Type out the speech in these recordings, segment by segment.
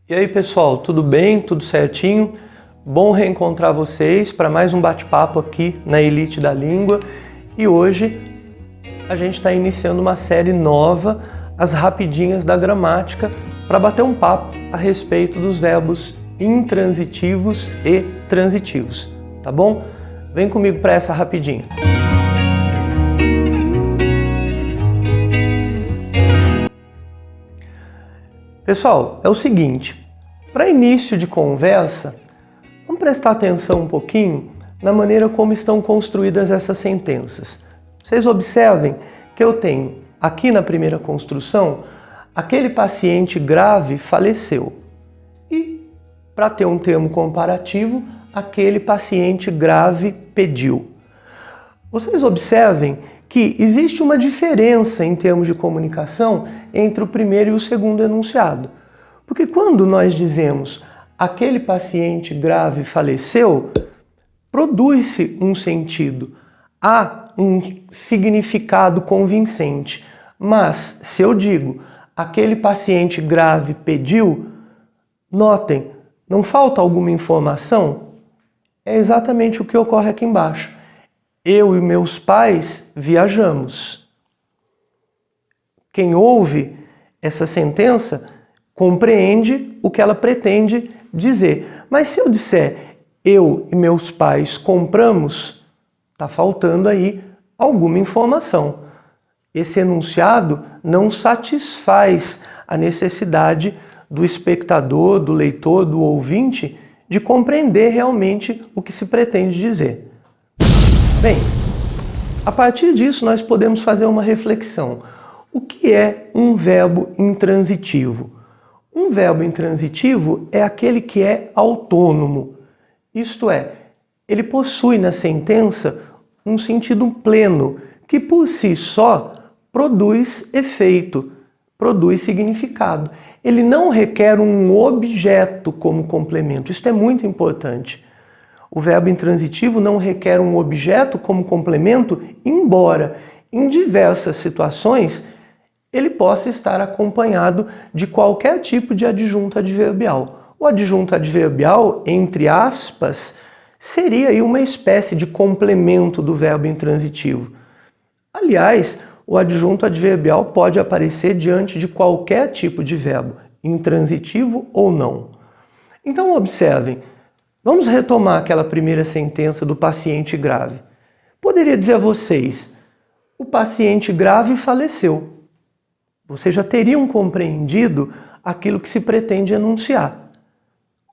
E aí pessoal, tudo bem? Tudo certinho? Bom reencontrar vocês para mais um bate-papo aqui na Elite da Língua. E hoje a gente está iniciando uma série nova, as rapidinhas da gramática, para bater um papo a respeito dos verbos intransitivos e transitivos, tá bom? Vem comigo para essa rapidinha. Pessoal, é o seguinte, para início de conversa, vamos prestar atenção um pouquinho na maneira como estão construídas essas sentenças. Vocês observem que eu tenho aqui na primeira construção, aquele paciente grave faleceu. E, para ter um termo comparativo, aquele paciente grave pediu. Vocês observem que existe uma diferença em termos de comunicação entre o primeiro e o segundo enunciado. Porque quando nós dizemos aquele paciente grave faleceu, produz-se um sentido, há um significado convincente. Mas se eu digo aquele paciente grave pediu, notem, não falta alguma informação? É exatamente o que ocorre aqui embaixo. Eu e meus pais viajamos. Quem ouve essa sentença compreende o que ela pretende dizer. Mas se eu disser eu e meus pais compramos, está faltando aí alguma informação. Esse enunciado não satisfaz a necessidade do espectador, do leitor, do ouvinte de compreender realmente o que se pretende dizer. Bem, a partir disso nós podemos fazer uma reflexão. O que é um verbo intransitivo? Um verbo intransitivo é aquele que é autônomo, isto é, ele possui na sentença um sentido pleno, que por si só produz efeito, produz significado. Ele não requer um objeto como complemento, isso é muito importante. O verbo intransitivo não requer um objeto como complemento, embora em diversas situações ele possa estar acompanhado de qualquer tipo de adjunto adverbial. O adjunto adverbial, entre aspas, seria aí uma espécie de complemento do verbo intransitivo. Aliás, o adjunto adverbial pode aparecer diante de qualquer tipo de verbo, intransitivo ou não. Então observem, vamos retomar aquela primeira sentença do paciente grave. Poderia dizer a vocês, o paciente grave faleceu. Vocês já teriam compreendido aquilo que se pretende enunciar.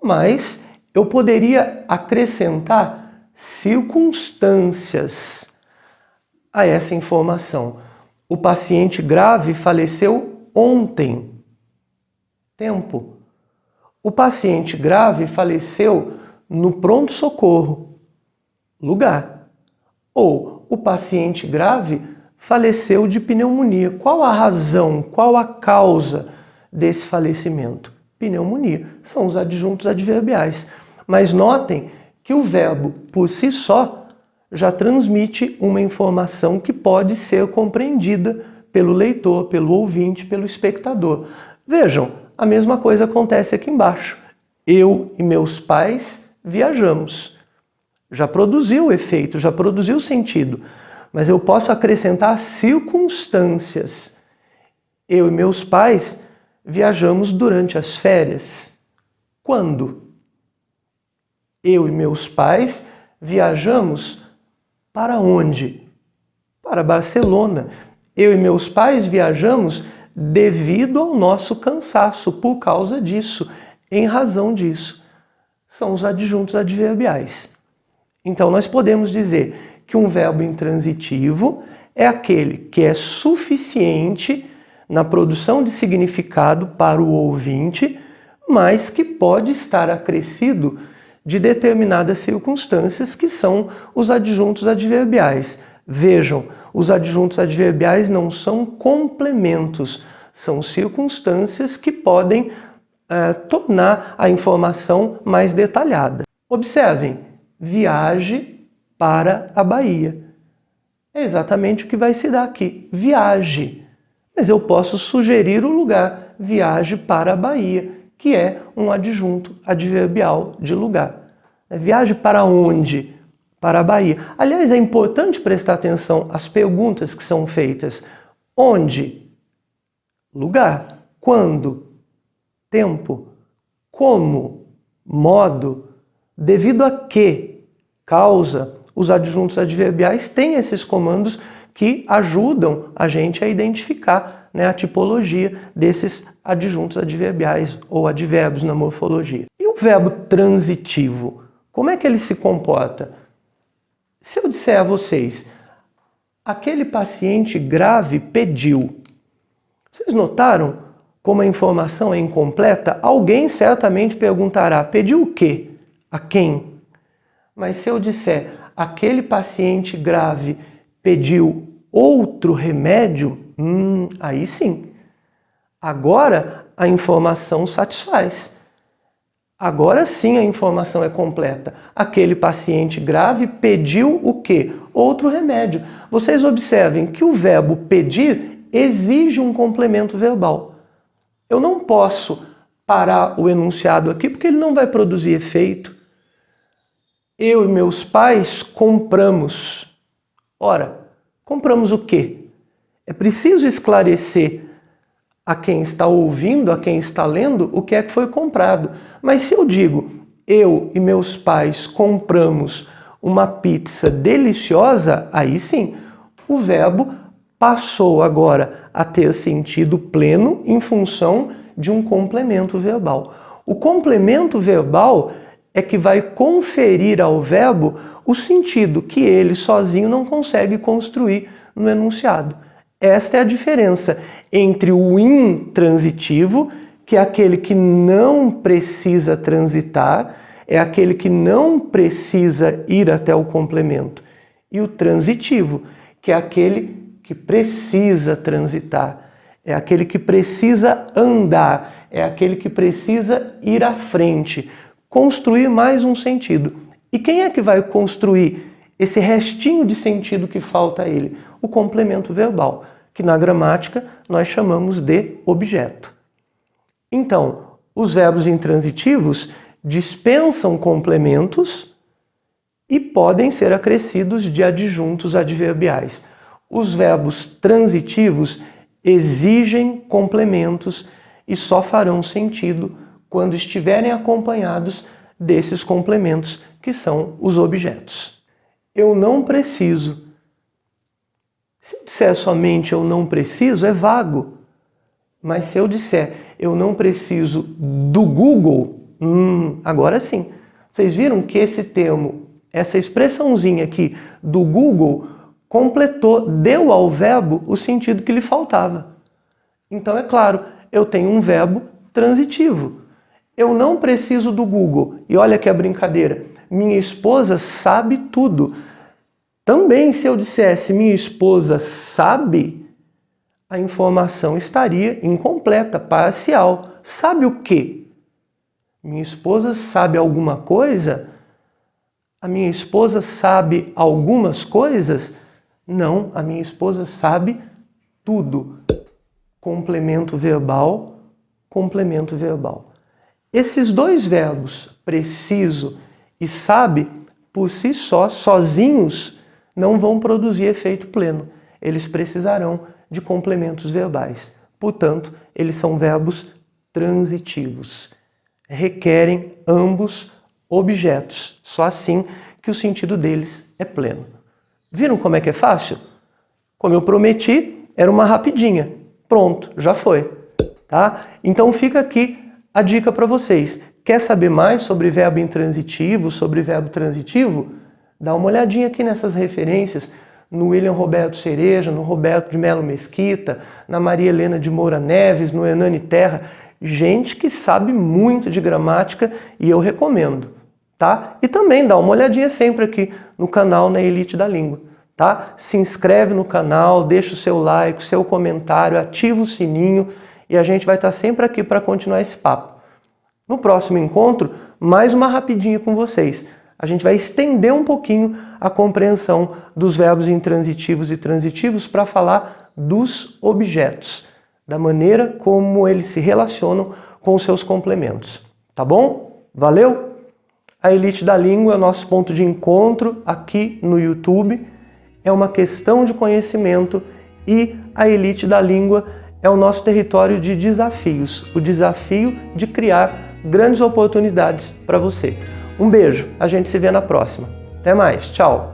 Mas eu poderia acrescentar circunstâncias a essa informação. O paciente grave faleceu ontem. Tempo. O paciente grave faleceu no pronto-socorro. Lugar. Ou o paciente grave faleceu de pneumonia. Qual a razão, qual a causa desse falecimento? Pneumonia. São os adjuntos adverbiais. Mas notem que o verbo, por si só, já transmite uma informação que pode ser compreendida pelo leitor, pelo ouvinte, pelo espectador. Vejam, a mesma coisa acontece aqui embaixo. Eu e meus pais viajamos. Já produziu efeito, já produziu sentido. Mas eu posso acrescentar circunstâncias. Eu e meus pais viajamos durante as férias. Quando? Eu e meus pais viajamos para onde? Para Barcelona. Eu e meus pais viajamos devido ao nosso cansaço, por causa disso, em razão disso. São os adjuntos adverbiais. Então nós podemos dizer que um verbo intransitivo é aquele que é suficiente na produção de significado para o ouvinte, mas que pode estar acrescido de determinadas circunstâncias que são os adjuntos adverbiais. Vejam, os adjuntos adverbiais não são complementos, são circunstâncias que podem tornar a informação mais detalhada. Observem, viaje para a Bahia. É exatamente o que vai se dar aqui. Viaje. Mas eu posso sugerir o lugar. Viaje para a Bahia, que é um adjunto adverbial de lugar. Viaje para onde? Para a Bahia. Aliás, é importante prestar atenção às perguntas que são feitas. Onde? Lugar. Quando? Tempo. Como? Modo. Devido a que? Causa. Os adjuntos adverbiais têm esses comandos que ajudam a gente a identificar, né, a tipologia desses adjuntos adverbiais ou advérbios na morfologia. E o verbo transitivo? Como é que ele se comporta? Se eu disser a vocês, aquele paciente grave pediu. Vocês notaram como a informação é incompleta? Alguém certamente perguntará, pediu o quê? A quem? Mas se eu disser, aquele paciente grave pediu outro remédio, aí sim. Agora a informação satisfaz. Agora sim a informação é completa. Aquele paciente grave pediu o quê? Outro remédio. Vocês observem que o verbo pedir exige um complemento verbal. Eu não posso parar o enunciado aqui porque ele não vai produzir efeito. Eu e meus pais compramos. Ora, compramos o quê? É preciso esclarecer a quem está ouvindo, a quem está lendo, o que é que foi comprado. Mas se eu digo, eu e meus pais compramos uma pizza deliciosa, aí sim, o verbo passou agora a ter sentido pleno em função de um complemento verbal. O complemento verbal é que vai conferir ao verbo o sentido que ele sozinho não consegue construir no enunciado. Esta é a diferença entre o intransitivo, que é aquele que não precisa transitar, é aquele que não precisa ir até o complemento, e o transitivo, que é aquele que precisa transitar, é aquele que precisa andar, é aquele que precisa ir à frente, construir mais um sentido. E quem é que vai construir esse restinho de sentido que falta a ele? O complemento verbal, que na gramática nós chamamos de objeto. Então, os verbos intransitivos dispensam complementos e podem ser acrescidos de adjuntos adverbiais. Os verbos transitivos exigem complementos e só farão sentido quando estiverem acompanhados desses complementos, que são os objetos. Eu não preciso. Se eu disser somente eu não preciso, é vago. Mas se eu disser eu não preciso do Google, agora sim. Vocês viram que esse termo, essa expressãozinha aqui do Google, completou, deu ao verbo o sentido que lhe faltava. Então, é claro, eu tenho um verbo transitivo. Eu não preciso do Google. E olha que a brincadeira. Minha esposa sabe tudo. Também, se eu dissesse minha esposa sabe, a informação estaria incompleta, parcial. Sabe o quê? Minha esposa sabe alguma coisa? A minha esposa sabe algumas coisas? Não, a minha esposa sabe tudo. Complemento verbal, complemento verbal. Esses dois verbos, preciso e sabe, por si só, sozinhos, não vão produzir efeito pleno. Eles precisarão de complementos verbais. Portanto, eles são verbos transitivos. Requerem ambos objetos. Só assim que o sentido deles é pleno. Viram como é que é fácil? Como eu prometi, era uma rapidinha. Pronto, já foi. Tá? Então fica aqui a dica para vocês. Quer saber mais sobre verbo intransitivo, sobre verbo transitivo? Dá uma olhadinha aqui nessas referências, no William Roberto Cereja, no Roberto de Melo Mesquita, na Maria Helena de Moura Neves, no Hernani Terra. Gente que sabe muito de gramática e eu recomendo, tá? E também dá uma olhadinha sempre aqui no canal na Elite da Língua, tá? Se inscreve no canal, deixa o seu like, o seu comentário, ativa o sininho e a gente vai estar sempre aqui para continuar esse papo. No próximo encontro, mais uma rapidinha com vocês. A gente vai estender um pouquinho a compreensão dos verbos intransitivos e transitivos para falar dos objetos, da maneira como eles se relacionam com os seus complementos. Tá bom? Valeu? A Elite da Língua é o nosso ponto de encontro aqui no YouTube. É uma questão de conhecimento e a Elite da Língua é o nosso território de desafios. O desafio de criar grandes oportunidades para você. Um beijo, a gente se vê na próxima. Até mais, tchau!